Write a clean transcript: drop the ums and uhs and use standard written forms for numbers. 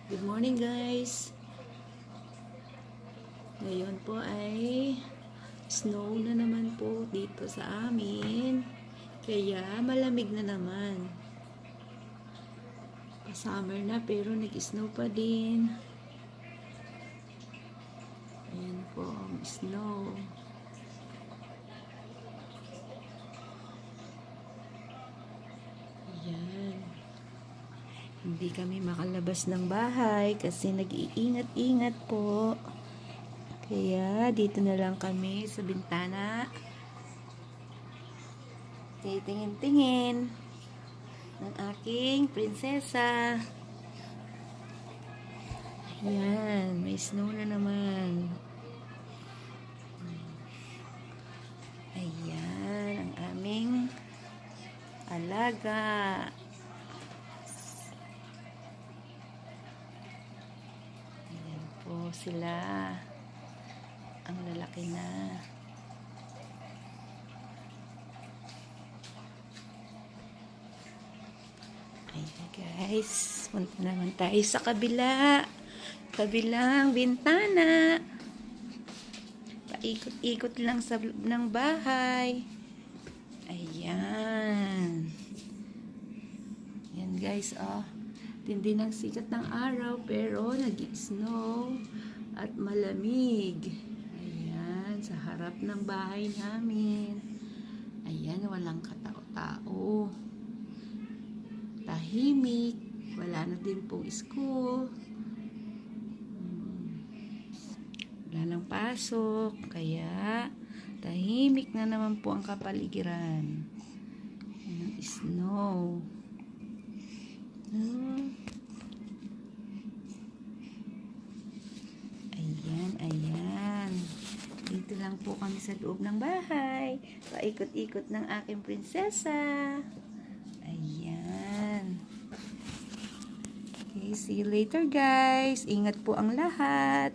Good morning guys. Ngayon po ay snow na naman po dito sa amin. Kaya malamig na naman. Summer na pero nag-snow pa din. Ayan po ang snow. Ayan. Hindi kami makalabas ng bahay kasi nag-iingat-ingat po. Kaya dito na lang kami sa bintana. Titingin-tingin ng aking prinsesa. Ayan, may snow na naman. Ayan, ang aming alaga. Ayan po sila. Ang lalaki na. Ayan guys, punta naman tayo sa kabilang bintana. Paikot-ikot lang sa loob ng bahay. Ayan. Ayan guys, oh. Tindi ng sikat ng araw pero nag-snow at malamig. Ayan, sa harap ng bahay namin. Ayan, walang katao-tao. Tahimik. Wala na din pong school. Wala nang pasok. Kaya, tahimik na naman po ang kapaligiran. Snow. Ayan, ayan. Dito lang po kami sa loob ng bahay. Paikot-ikot ng aking prinsesa. Ayan. Okay, see you later guys. Ingat po ang lahat.